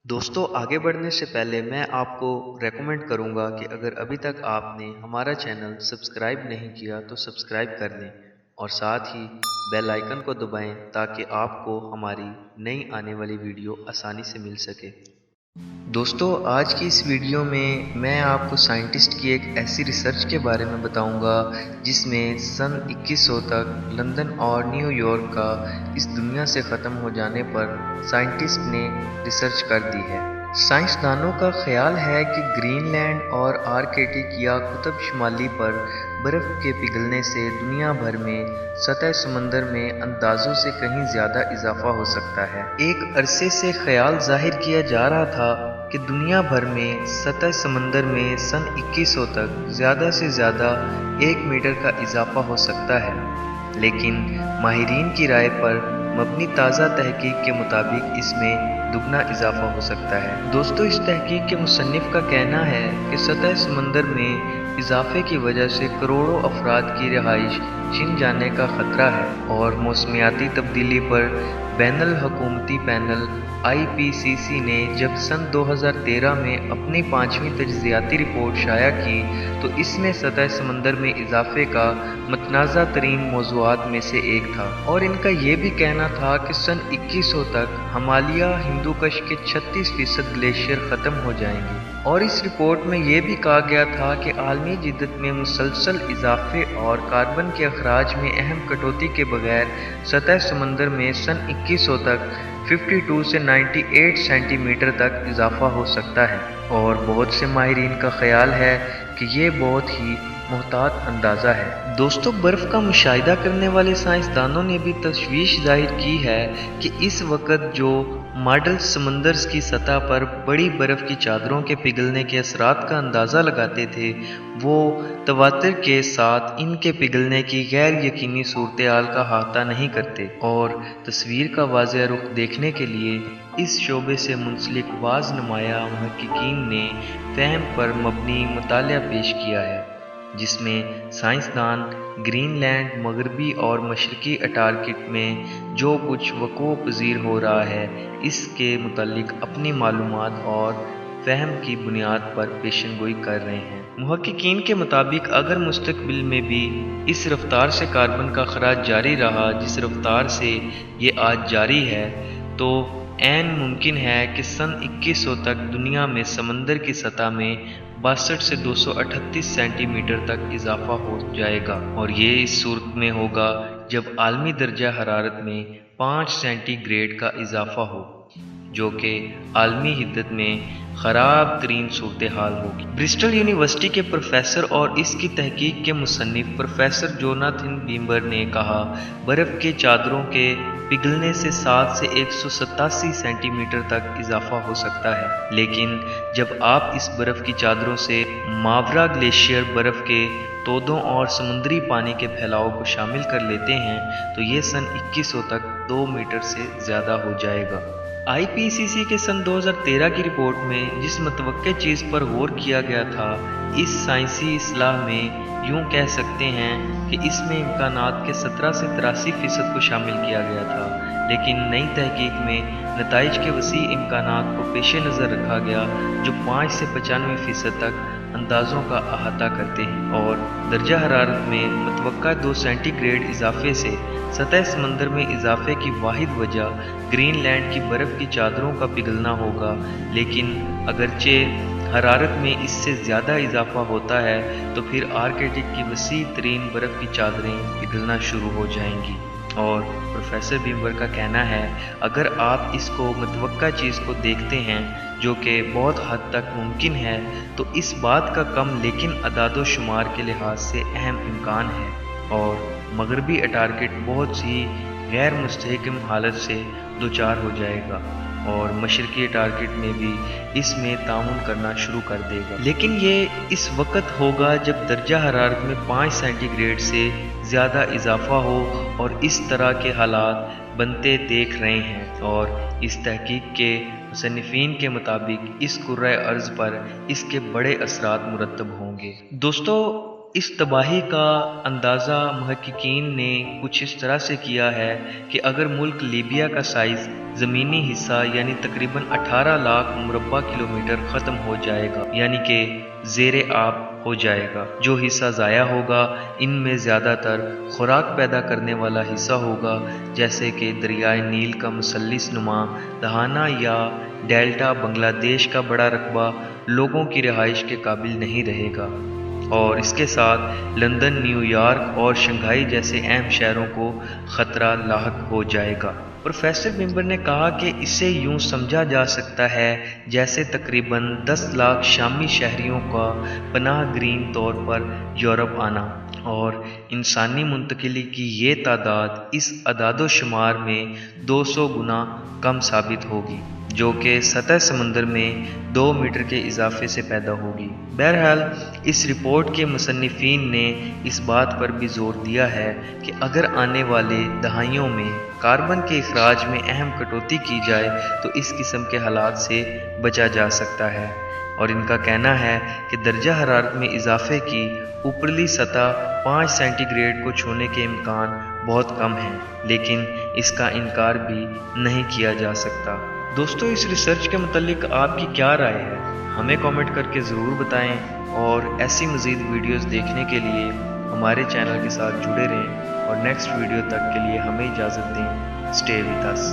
दोस्तों आगे बढ़ने से पहले मैं आपको रेकमेंड करूंगा कि अगर अभी तक आपने हमारा चैनल सब्सक्राइब नहीं किया तो सब्सक्राइब कर लें और साथ ही बेल आइकन को दबाएं ताकि आपको हमारी नई आने वाली वीडियो आसानी से मिल सके। दोस्तों आज की इस वीडियो में मैं आपको साइंटिस्ट की एक ऐसी रिसर्च के बारे में बताऊंगा जिसमें सन 2100 तक लंदन और न्यूयॉर्क का इस दुनिया से ख़त्म हो जाने पर साइंटिस्ट ने रिसर्च कर दी है। साइंसदानों का ख्याल है कि ग्रीनलैंड और आर्कटिक या कुतुब शुमाली पर बर्फ़ के पिघलने से दुनिया भर में सतह समंदर में अंदाजों से कहीं ज़्यादा इजाफा हो सकता है। एक अरसे से ख्याल जाहिर किया जा रहा था कि दुनिया भर में सतह समंदर में सन 2100 तक ज़्यादा से ज़्यादा 1 मीटर का इजाफा हो सकता है, लेकिन माहिरीन की राय पर मबनी ताज़ा तहकीक के मुताबिक इसमें दुगना इजाफा हो सकता है। दोस्तों इस तहकीक के मुसन्निफ का कहना है कि सतह समंदर में इजाफे की वजह से करोड़ों अफराद की रिहाइश छिन जाने का खतरा है और मौसमियाती तब्दीली पर बैनुल हुकूमती पैनल IPCC ने जब सन 2013 में अपनी 5वीं तज्ज़ियाती रिपोर्ट शाया की तो इसमें सतह समंदर में इजाफे का मतनाज़ा तरीन मौज़ूआत में से एक था और इनका ये भी कहना था कि सन 2100 तक हिमालय हिंदुकुश के 36% ग्लेशियर ख़त्म हो जाएंगे। और इस रिपोर्ट में ये भी कहा गया था कि आलमी जिद्दत में मुसलसल इजाफे और कार्बन के अखराज में अहम कटौती के बगैर सतह समंदर में सन 2100 तक 52 से 98 सेंटीमीटर तक इजाफा हो सकता है और बहुत से माहिरीन का ख्याल है कि ये बहुत ही मुहतात अंदाज़ा है। दोस्तों बर्फ़ का मुशाहिदा करने वाले साइंसदानों ने भी तशवीश जाहिर की है कि इस वक्त जो मॉडल समंदर की सतह पर बड़ी बर्फ़ की चादरों के पिघलने के असरात का अंदाज़ा लगाते थे वो तवातर के साथ इनके पिघलने की गैर यकीनी सूरत हाल का अहाता नहीं करते और तस्वीर का वाज़ेह रुख देखने के लिए इस शोबे से मुंसलिक वाज़ नुमाया मुहक्किकीन ने फ़हम पर मबनी मुतालिया पेश किया है, जिसमें साइंसदान ग्रीनलैंड मगरबी और मशरकी अंटार्कटिका में जो कुछ वक़ूअ पज़ीर हो रहा है इसके मुतालिक अपनी मालूमात और फ़हम की बुनियाद पर पेशनगोई कर रहे हैं। मुहक्किकीन के मुताबिक अगर मुस्तक़बिल में भी इस रफ्तार से कार्बन का अखराज जारी रहा जिस रफ्तार से ये आज जारी है तो ऐन मुमकिन है कि सन 2100 तक दुनिया में समंदर की सतह में 62 से 238 सेंटीमीटर तक इजाफा हो जाएगा और ये इस सूरत में होगा जब आलमी दर्जा हरारत में 5 सेंटीग्रेड का इजाफा हो, जो कि आलमी हिद्दत में ख़राब तरीन सूरत हाल होगी। ब्रिस्टल यूनिवर्सिटी के प्रोफेसर और इसकी तहकीक के मुसन्निफ प्रोफेसर जोनाथन बीमर ने कहा बर्फ़ के चादरों के पिघलने से 7 से 187 सेंटीमीटर तक इजाफा हो सकता है, लेकिन जब आप इस बर्फ़ की चादरों से मावरा ग्लेशियर बर्फ़ के तोदों और समुद्री पानी के फैलाव को शामिल कर लेते हैं तो ये सन 2100 तक 2 मीटर से ज़्यादा हो जाएगा। IPCC के सन 2013 की रिपोर्ट में जिस मतवक्के चीज़ पर गौर किया गया था इस साइंसी इस्लाह में यूँ कह सकते हैं कि इसमें इम्कानात के 17 से 83% को शामिल किया गया था, लेकिन नई तहकीक में नताइज के वसी इम्कानात को पेश नज़र रखा गया जो 5 से 95% तक अंदाज़ों का अहाता करते हैं और दर्जा हरारत में मतवक्का 2 सेंटीग्रेड इजाफे से सतह समंदर में इजाफे की वाहिद वजह ग्रीनलैंड की बर्फ़ की चादरों का पिघलना होगा, लेकिन अगरचे हरारत में इससे ज़्यादा इजाफा होता है तो फिर आर्कटिक की वसी तरीन बर्फ़ की चादरें पिघलना शुरू हो जाएंगी। और प्रोफेसर बीमर का कहना है अगर आप इसको मतवक्का चीज़ को देखते हैं जो कि बहुत हद तक मुमकिन है तो इस बात का कम लेकिन अदादो शुमार के लिहाज से अहम इम्कान है और मगरबी अंटार्कटिका बहुत सी गैर मुस्तहकम हालत से दोचार हो जाएगा और मशरकी अंटार्कटिका में भी इसमें ताउन करना शुरू कर देगा, लेकिन ये इस वक्त होगा जब दर्जा हरारत में 5 सेंटीग्रेड से ज़्यादा इजाफा हो और इस तरह के हालात बनते देख रहे हैं और इस तहकीक के मुसन्निफीन के मुताबिक इस कुर्रा अर्ज़ पर इसके बड़े असरात मुरतब होंगे। दोस्तों इस तबाही का अंदाज़ा महक़क़ीन ने कुछ इस तरह से किया है कि अगर मुल्क लीबिया का साइज़ ज़मीनी हिस्सा यानी तकरीबन 18 लाख मुरब्बा किलोमीटर ख़त्म हो जाएगा, यानी कि ज़ेरे आब हो जाएगा। जो हिस्सा ज़ाया होगा इनमें ज़्यादातर खुराक पैदा करने वाला हिस्सा होगा, जैसे कि दरियाए नील का मुसल्लिस नुमा दहाना या डेल्टा। बांग्लादेश का बड़ा रकबा लोगों की रिहाइश के काबिल नहीं रहेगा और इसके साथ लंदन, न्यूयॉर्क और शंघाई जैसे अहम शहरों को ख़तरा लाहक हो जाएगा। प्रोफेसर बिम्बर ने कहा कि इसे यूं समझा जा सकता है जैसे तकरीबन 10 लाख शामी शहरियों का पनाह ग्रीन तौर पर यूरोप आना, और इंसानी मुंतकिली की ये तादाद इस अदादोशुमार में 200 गुना कम साबित होगी, जो कि सतह समंदर में 2 मीटर के इजाफे से पैदा होगी। बहरहाल इस रिपोर्ट के मुसन्निफीन ने इस बात पर भी जोर दिया है कि अगर आने वाले दहाइयों में कार्बन के अखराज में अहम कटौती की जाए तो इस किस्म के हालात से बचा जा सकता है, और इनका कहना है कि दर्जा हरारत में इजाफे की ऊपरली सतह 5 सेंटीग्रेड को छूने के इम्कान बहुत कम हैं, लेकिन इसका इनकार भी नहीं किया जा सकता। दोस्तों, इस रिसर्च के मुतालिक आपकी क्या राय है? हमें कमेंट करके ज़रूर बताएं, और ऐसी मज़ीद वीडियोस देखने के लिए हमारे चैनल के साथ जुड़े रहें, और नेक्स्ट वीडियो तक के लिए हमें इजाज़त दें। Stay with us.